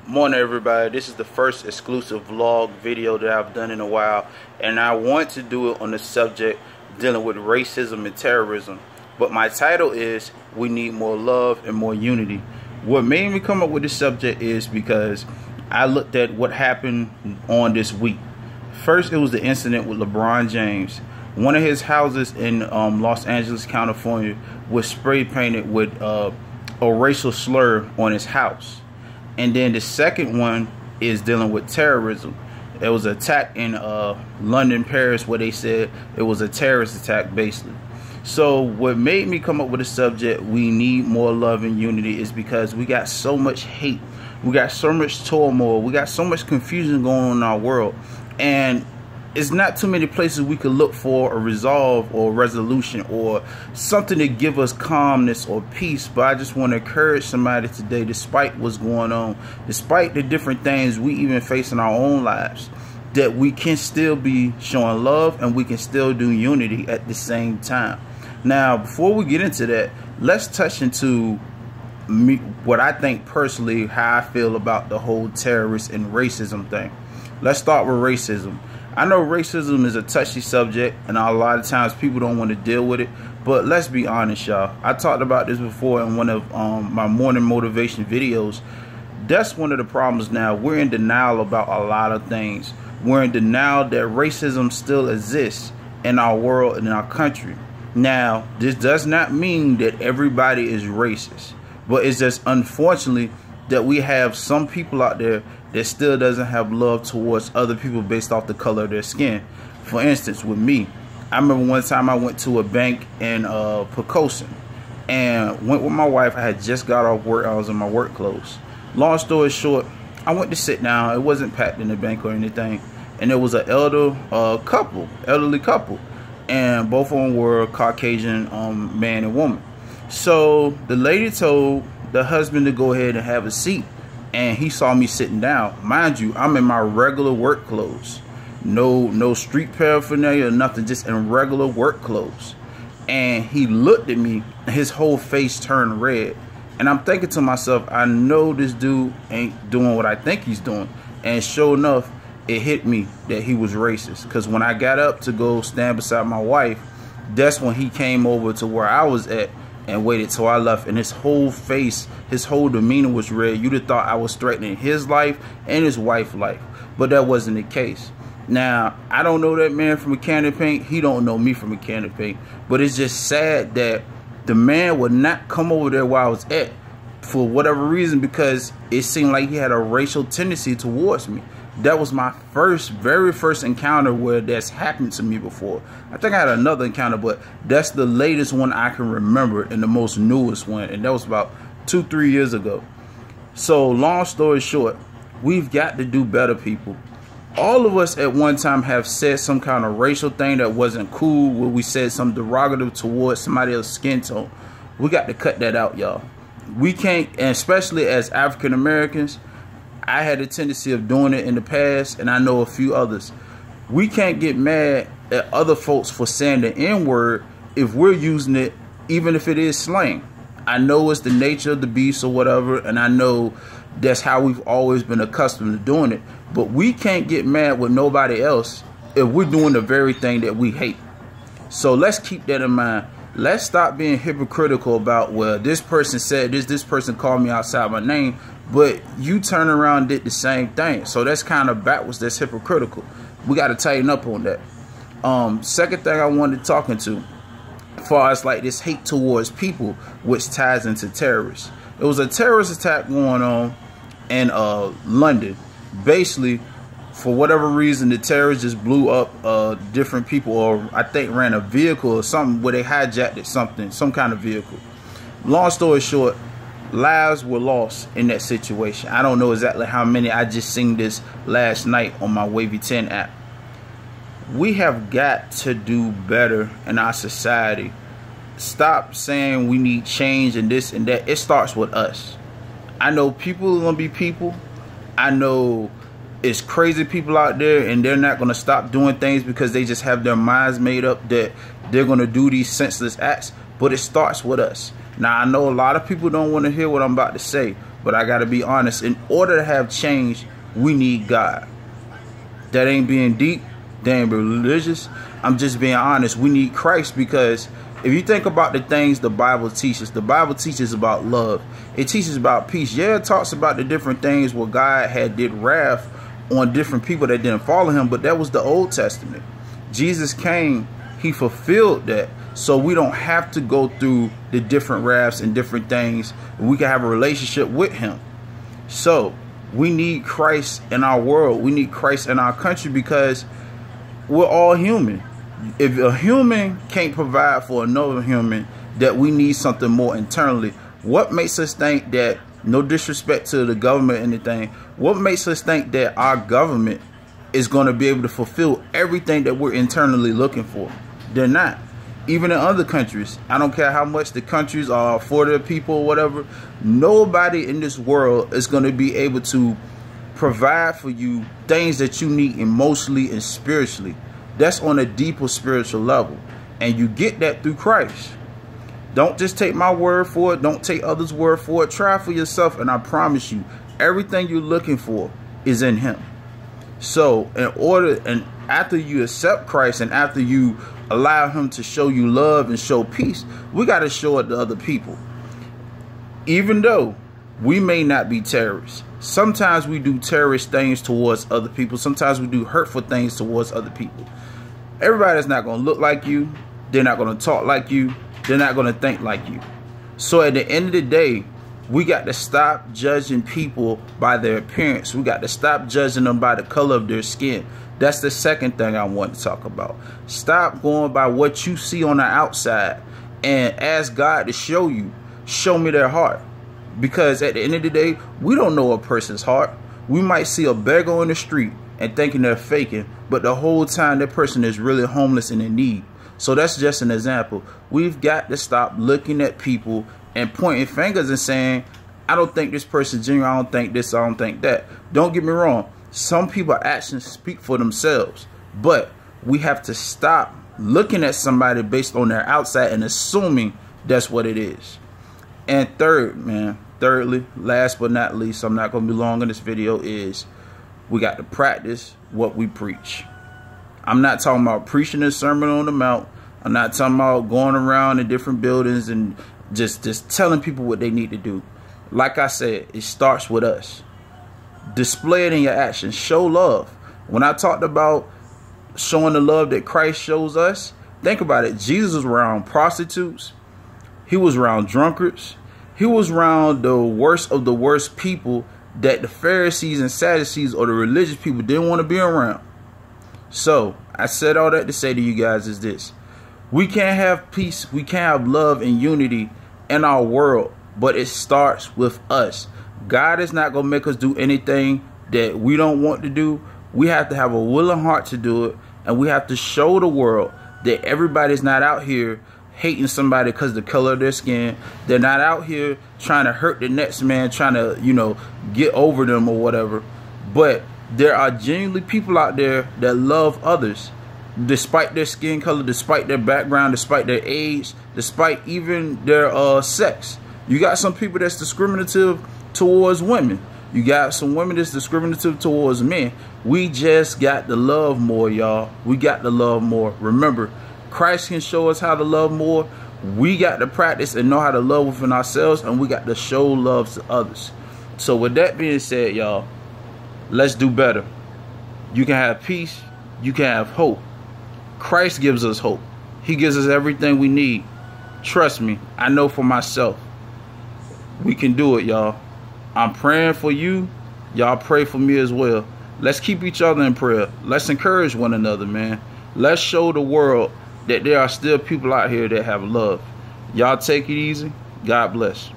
Morning everybody, this is the first exclusive vlog video that I've done in a while, and I want to do it on the subject dealing with racism and terrorism. But my title is We Need More Love and More Unity. What made me come up with this subject is because I looked at what happened on this week. First, it was the incident with LeBron James. One of his houses in Los Angeles, California was spray painted with a racial slur on his house. And then the second one is dealing with terrorism. There was an attack in London, Paris, where they said it was a terrorist attack, basically. So what made me come up with a subject, we need more love and unity, is because we got so much hate. We got so much turmoil. We got so much confusion going on in our world. And it's not too many places we could look for a resolve or resolution or something to give us calmness or peace. But I just want to encourage somebody today, despite what's going on, despite the different things we even face in our own lives, that we can still be showing love and we can still do unity at the same time. Now, before we get into that, let's touch into what I think personally, how I feel about the whole terrorist and racism thing. Let's start with racism. I know racism is a touchy subject and a lot of times people don't want to deal with it, but let's be honest, y'all. I talked about this before in one of my morning motivation videos. That's one of the problems now. We're in denial about a lot of things. We're in denial that racism still exists in our world and in our country. Now, this does not mean that everybody is racist, but it's just unfortunately that we have some people out there that still doesn't have love towards other people based off the color of their skin. For instance, with me, I remember one time I went to a bank in Pocosin and went with my wife. I had just got off work. I was in my work clothes. Long story short, I went to sit down. It wasn't packed in the bank or anything. And there was an elderly couple. And both of them were Caucasian man and woman. So the lady told the husband to go ahead and have a seat. And he saw me sitting down. Mind you, I'm in my regular work clothes. No street paraphernalia or nothing, just in regular work clothes. And he looked at me, his whole face turned red. And I'm thinking to myself, I know this dude ain't doing what I think he's doing. And sure enough, it hit me that he was racist. Because when I got up to go stand beside my wife, that's when he came over to where I was at and waited till I left, and his whole face, his whole demeanor was red. You'd have thought I was threatening his life and his wife's life, but that wasn't the case. Now, I don't know that man from a can of paint. He don't know me from a can of paint, but it's just sad that the man would not come over there where I was at for whatever reason, because it seemed like he had a racial tendency towards me. That was my very first encounter where that's happened to me before. I think I had another encounter, but that's the latest one I can remember and the most newest one. And that was about 2-3 years ago. So long story short, we've got to do better, people. All of us at one time have said some kind of racial thing that wasn't cool, where we said some derogative towards somebody else's skin tone. We got to cut that out, y'all. We can't, and especially as African Americans, I had a tendency of doing it in the past, and I know a few others. We can't get mad at other folks for saying the N-word if we're using it, even if it is slang. I know it's the nature of the beast or whatever, and I know that's how we've always been accustomed to doing it. But we can't get mad with nobody else if we're doing the very thing that we hate. So let's keep that in mind. Let's stop being hypocritical about, well, this person said this person called me outside my name, but you turn around and did the same thing. So that's kind of backwards. That's hypocritical. We got to tighten up on that. Second thing I wanted to talk into, as far as like this hate towards people, which ties into terrorists. It was a terrorist attack going on in London. Basically, for whatever reason, the terrorists just blew up different people, or I think ran a vehicle or something where they hijacked it, some kind of vehicle. Long story short, lives were lost in that situation. I don't know exactly how many. I just seen this last night on my Wavy 10 app. We have got to do better in our society. Stop saying we need change and this and that. It starts with us. I know people are going to be people. I know it's crazy people out there, and they're not going to stop doing things because they just have their minds made up that they're going to do these senseless acts. But it starts with us. Now, I know a lot of people don't want to hear what I'm about to say, But I got to be honest, in order to have change, we need God. That ain't being deep, that ain't religious. I'm just being honest. We need Christ, because if you think about the things the Bible teaches about love. It teaches about peace. Yeah, it talks about the different things where God had did wrath on different people that didn't follow him, but that was the Old Testament. Jesus came, he fulfilled that, so we don't have to go through the different wraths and different things. We can have a relationship with him. So we need Christ in our world. We need Christ in our country, because we're all human. If a human can't provide for another human, that we need something more internally. What makes us think that, no disrespect to the government or anything, what makes us think that our government is going to be able to fulfill everything that we're internally looking for? They're not. Even in other countries, I don't care how much the countries are for their people or whatever, nobody in this world is going to be able to provide for you things that you need emotionally and spiritually. That's on a deeper spiritual level, and you get that through Christ. Don't just take my word for it. Don't take others' word for it. Try for yourself, and I promise you, everything you're looking for is in him. So in order, and after you accept Christ, and after you allow him to show you love and show peace, we got to show it to other people. Even though we may not be terrorists, sometimes we do terrorist things towards other people. Sometimes we do hurtful things towards other people. Everybody's not going to look like you. They're not going to talk like you. They're not going to think like you. So at the end of the day, we got to stop judging people by their appearance. We got to stop judging them by the color of their skin. That's the second thing I want to talk about. Stop going by what you see on the outside, and ask God to show you. Show me their heart. Because at the end of the day, we don't know a person's heart. We might see a beggar on the street and thinking they're faking, but the whole time that person is really homeless and in need. So that's just an example. We've got to stop looking at people and pointing fingers and saying, I don't think this person's genuine, I don't think this, I don't think that. Don't get me wrong. Some people's actions speak for themselves, but we have to stop looking at somebody based on their outside and assuming that's what it is. And thirdly, last but not least, I'm not going to be long in this video, is we got to practice what we preach. I'm not talking about preaching a sermon on the mount. I'm not talking about going around in different buildings and just telling people what they need to do. Like I said, it starts with us. Display it in your actions. Show love. When I talked about showing the love that Christ shows us, think about it. Jesus was around prostitutes. He was around drunkards. He was around the worst of the worst people that the Pharisees and Sadducees, or the religious people, didn't want to be around. So I said all that to say to you guys is this: we can't have peace, we can't have love and unity in our world, but it starts with us. God is not going to make us do anything that we don't want to do. We have to have a willing heart to do it, and we have to show the world that everybody's not out here hating somebody because of the color of their skin. They're not out here trying to hurt the next man, trying to, you know, get over them or whatever. But there are genuinely people out there that love others, despite their skin color, despite their background, despite their age, despite even their sex. You got some people that's discriminative towards women. You got some women that's discriminative towards men. We just got to love more, y'all. We got to love more. Remember, Christ can show us how to love more. We got to practice and know how to love within ourselves, and we got to show love to others. So with that being said, y'all, let's do better. You can have peace. You can have hope. Christ gives us hope. He gives us everything we need. Trust me, I know for myself. We can do it, y'all. I'm praying for you. Y'all pray for me as well. Let's keep each other in prayer. Let's encourage one another, man. Let's show the world that there are still people out here that have love. Y'all take it easy. God bless.